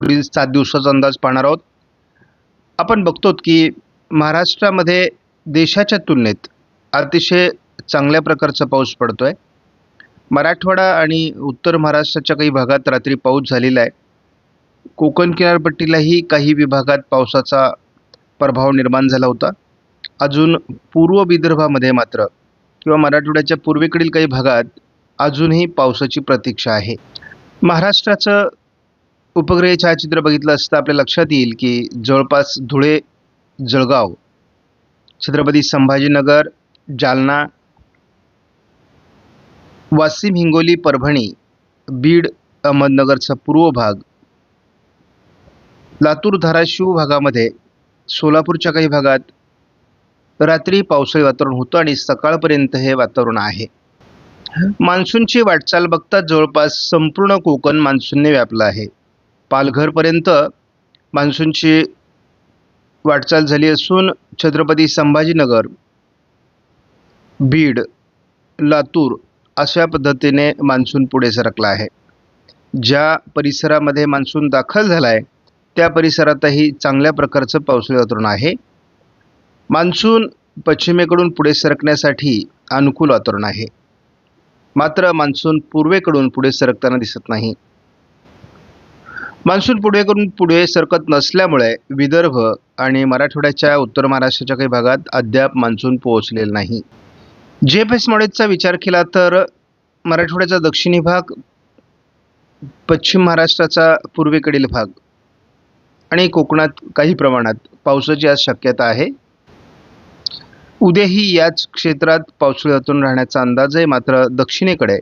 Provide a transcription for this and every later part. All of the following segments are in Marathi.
पुढील 7 दिवसाचा अंदाज पाहणार आहोत. आपण बघतो की महाराष्ट्रामध्ये देशाच्या तुलनेत अतिशय चांगल्या प्रकारचा पाऊस पडतोय. मराठवाडा आणि उत्तर महाराष्ट्राच्या काही भागात रात्री पाऊस झालेला आहे. कोकण किनारपट्टीलाही काही विभागात पावसाचा प्रभाव निर्माण झाला होता. अजून पूर्व विदर्भामध्ये मात्र किंवा मराठवाड्याच्या पूर्वेकडील काही भागात अजूनही पावसाची प्रतीक्षा आहे. महाराष्ट्राचं उपग्रह छायाचित्र बघितलं असता आपल्या लक्षात येईल की जवळपास धुळे, जळगाव, छत्रपती संभाजीनगर, जालना, वाशिम, हिंगोली, परभणी, बीड, अहमदनगरचा पूर्व भाग, लातूर, धाराशिव भागामध्ये, सोलापूरच्या काही भागात रात्री पावसाळी वातावरण होतं आणि सकाळपर्यंत हे वातावरण आहे. मान्सूनची वाटचाल बघता जवळपास संपूर्ण कोकण मान्सूनने व्यापलं आहे. पालघरपर्यंत मान्सूनची वाटचाल झाली असून छत्रपती संभाजीनगर, बीड, लातूर अशा पद्धतीने मान्सून पुढे सरकला आहे. ज्या परिसरामध्ये मान्सून दाखल झाला आहे त्या परिसरातही चांगल्या प्रकारचं पावसाळी वातावरण आहे. मान्सून पश्चिमेकडून पुढे सरकण्यासाठी अनुकूल वातावरण आहे. मात्र मान्सून पूर्वेकडून पुढे सरकताना दिसत नाही. मान्सून पूर्वेकडून पुढे सरकत नसल्यामुळे विदर्भ आणि मराठवाड्याच्या उत्तर महाराष्ट्राच्या काही भागात अद्याप मान्सून पोहोचलेला नाही. जीएफएस मॉडेलचा विचार केला तर मराठवाड्याचा दक्षिणी भाग, पश्चिम महाराष्ट्राचा पूर्वेकडील भाग आणि कोकणात काही प्रमाणात पावसाची आज शक्यता आहे. उद्याही याच क्षेत्रात पावसाळी वातावरण राहण्याचा अंदाज आहे. मात्र दक्षिणेकडे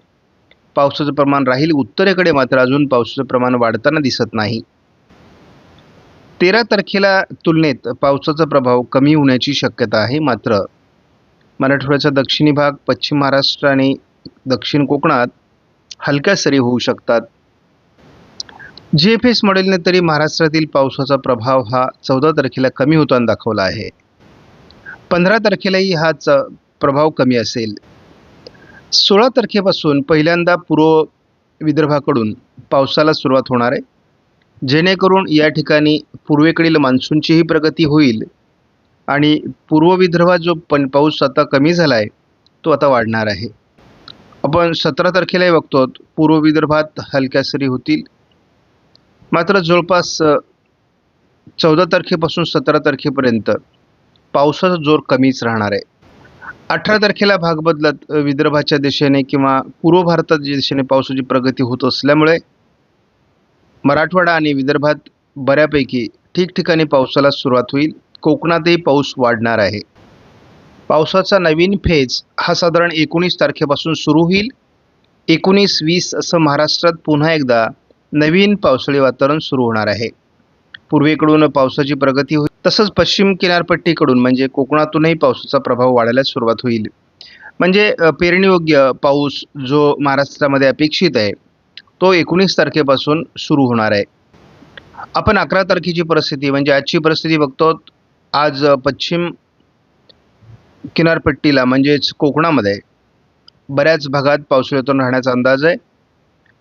पावसाचं प्रमाण राहील. उत्तरेकडे मात्र अजून पावसाचं प्रमाण वाढताना दिसत नाही. 13 तारखेला तुलनेत पावसाचा प्रभाव कमी होण्याची शक्यता आहे. मात्र मराठवाड्याचा दक्षिणी भाग, पश्चिम महाराष्ट्र आणि दक्षिण कोकणात हलक्या सरी होऊ शकतात. जीएफएस मॉडेलने तरी महाराष्ट्रातील पावसाचा प्रभाव हा 14 तारखेला कमी होताना दाखवला आहे. 15 तारखेलाही हाच प्रभाव कमी असेल. 16 तारखेपासून पहिल्यांदा पूर्व विदर्भाकडून पावसाला सुरुवात होणार आहे, जेणेकरून या ठिकाणी पूर्वेकडील मान्सूनचीही प्रगती होईल आणि पूर्व विदर्भात जो पाऊस आता कमी झाला आहे तो आता वाढणार आहे. आपण 17 तारखेलाही बघतो पूर्व विदर्भात हलक्या सरी होतील. मात्र जवळपास 14 तारखेपासून 17 तारखेपर्यंत पावसाचा जोर कमीच राहणार आहे. 18 तारखेला भाग बदलत विदर्भाच्या दिशेने किंवा पूर्व भारताच्या दिशेने पावसाची प्रगती होत असल्यामुळे मराठवाडा आणि विदर्भात बऱ्यापैकी ठिकठिकाणी पावसाला सुरुवात होईल. कोकणातही पाऊस वाढणार आहे. पावसाचा नवीन फेज हा साधारण 19 तारखेपासून सुरू होईल. 19-20 असं महाराष्ट्रात पुन्हा एकदा नवीन पावसाळी वातावरण सुरू होणार आहे. पूर्वेकडून पावसाची प्रगती होईल. तसंच पश्चिम किनारपट्टीकडून म्हणजे कोकणातूनही पावसाचा प्रभाव वाढायला सुरुवात होईल. म्हणजे पेरणीयोग्य पाऊस जो महाराष्ट्रामध्ये अपेक्षित आहे तो 19 तारखेपासून सुरू होणार आहे. आपण 11 तारखेची परिस्थिती म्हणजे आजची परिस्थिती बघतो. आज पश्चिम किनारपट्टीला म्हणजेच कोकणामध्ये बऱ्याच भागात पावसाळी वातावरण राहण्याचा अंदाज आहे.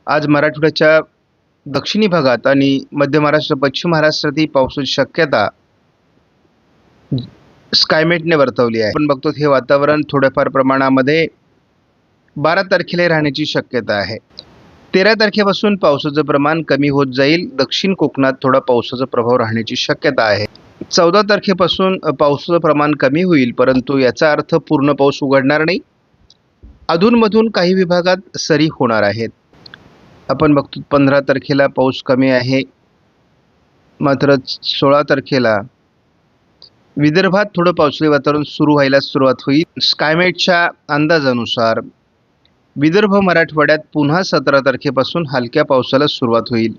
आज मराठवाड्याच्या दक्षिणी भागात आणि मध्य महाराष्ट्र, पश्चिम महाराष्ट्रातही पावसाची शक्यता स्कायमेटने वर्तवली आहे. आपण बघतो हे वातावरण थोड्याफार प्रमाणामध्ये 12 तारखेला राहण्याची शक्यता आहे. 13 तारखेपासून पावसाचं प्रमाण कमी होत जाईल. दक्षिण कोकणात थोडा पावसाचा प्रभाव राहण्याची शक्यता आहे. 14 तारखेपासून पावसाचं प्रमाण कमी होईल, परंतु याचा अर्थ पूर्ण पाऊस उघडणार नाही. अधूनमधून काही विभागात सरी होणार आहेत. आपण बघतो 15 तारखेला पाऊस कमी आहे. मात्र 16 तारखेला विदर्भात थोडं पावसाळी वातावरण सुरू व्हायला सुरुवात होईल. स्कायमेटच्या अंदाजानुसार विदर्भ मराठवाड्यात पुन्हा 17 तारखेपासून हलक्या पावसाला सुरुवात होईल.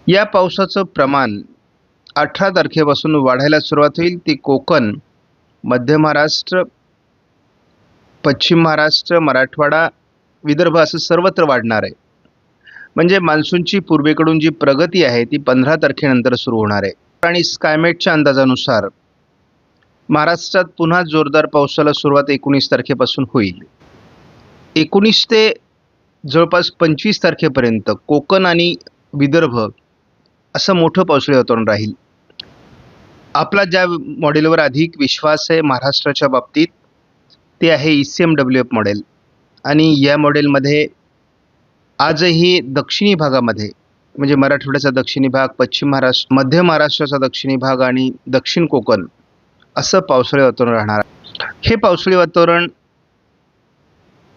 या पावसाचं प्रमाण 18 तारखेपासून वाढायला सुरुवात होईल. ती कोकण, मध्य महाराष्ट्र, पश्चिम महाराष्ट्र, मराठवाडा, विदर्भ असं सर्वत्र वाढणार आहे. म्हणजे मान्सूनची पूर्वेकडून जी प्रगती आहे ती 15 तारखेनंतर सुरू होणार आहे. आणि स्कायमेटच्या अंदाजानुसार महाराष्ट्रात पुन्हा जोरदार पावसाला सुरुवात 19 तारखेपासून होईल. 19 ते जवळपास 25 तारखेपर्यंत कोकण आणि विदर्भ असं मोठं पावसाळी वातावरण राहील. आपला ज्या मॉडेलवर अधिक विश्वास आहे महाराष्ट्राच्या बाबतीत ते आहे ECMWF मॉडेल. आणि या मॉडेलमध्ये आजही दक्षिणी भागामध्ये म्हणजे मराठवाड्याचा दक्षिणी भाग, पश्चिम महाराष्ट्र, मध्य महाराष्ट्राचा दक्षिणी भाग आणि दक्षिण कोकण असं पावसाळी वातावरण राहणार आहे. हे पावसाळी वातावरण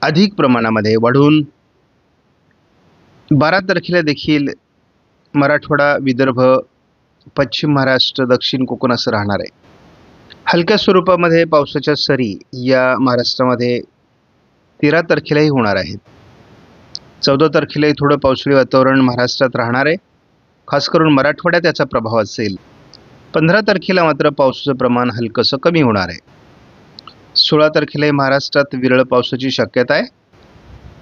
अधिक प्रमाणामध्ये वाढून 12 तारखेला देखील मराठवाडा, विदर्भ, पश्चिम महाराष्ट्र, दक्षिण कोकण असं राहणार आहे. हलक्या स्वरूपामध्ये पावसाच्या सरी या महाराष्ट्रामध्ये 13 तारखेलाही होणार आहेत. 14 तारखेलाही थोडं पावसाळी वातावरण महाराष्ट्रात राहणार आहे. खास करून मराठवाड्यात याचा प्रभाव असेल. 15 तारखेला मात्र पावसाचं प्रमाण हलकंसं कमी होणार आहे. 16 तारखेलाही महाराष्ट्रात विरळ पावसाची शक्यता आहे.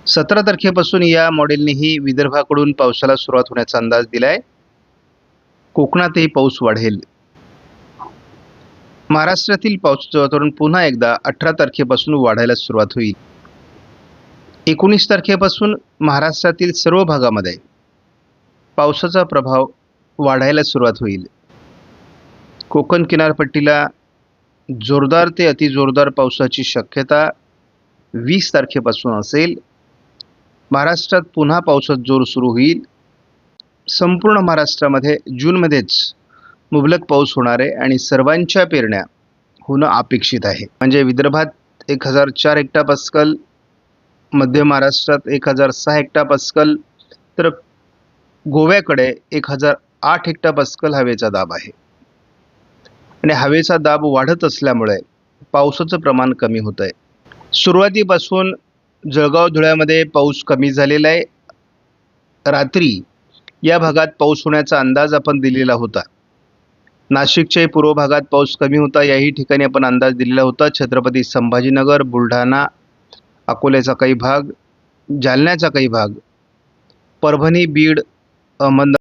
17 तारखेपासून या मॉडेलनेही विदर्भाकडून पावसाला सुरुवात होण्याचा अंदाज दिला आहे. कोकणातही पाऊस वाढेल. महाराष्ट्रातील पावसाचं वातावरण पुन्हा एकदा 18 तारखेपासून वाढायला सुरुवात होईल. 19 तारखेपासून महाराष्ट्रातील सर्व भागामध्ये पावसाचा प्रभाव वाढायला सुरुवात होईल. कोकण किनारपट्टीला जोरदार ते अतिजोरदार पावसाची शक्यता 20 तारखेपासून असेल. महाराष्ट्रात पुन्हा पावसाचा जोर सुरू होईल. संपूर्ण महाराष्ट्रामध्ये जूनमध्येच मुबलक पाऊस होणार आहे आणि सर्वांच्या पेरण्या होणं अपेक्षित आहे. म्हणजे विदर्भात 1004 हेक्टरपास्कल, मध्य महाराष्ट्रात 1006 हेक्टरपास्कल, तर गोव्याकडे 1008 हेक्टरपास्कल हवेचा दाब आहे. आणि हवेचा दाब वाढत असल्यामुळे पावसाचं प्रमाण कमी होत आहे. सुरुवातीपासून जळगाव, धुळ्यामध्ये पाऊस कमी झालेला आहे. रात्री या भागात पाऊस होण्याचा अंदाज आपण दिलेला होता. नाशिकच्याही पूर्व भागात पाऊस कमी होता, याही ठिकाणी आपण अंदाज दिलेला होता. छत्रपती संभाजीनगर, बुलढाणा, अकोल्याचा काही भाग, जालन्याचा काही भाग, परभणी, बीड, अहमदनगर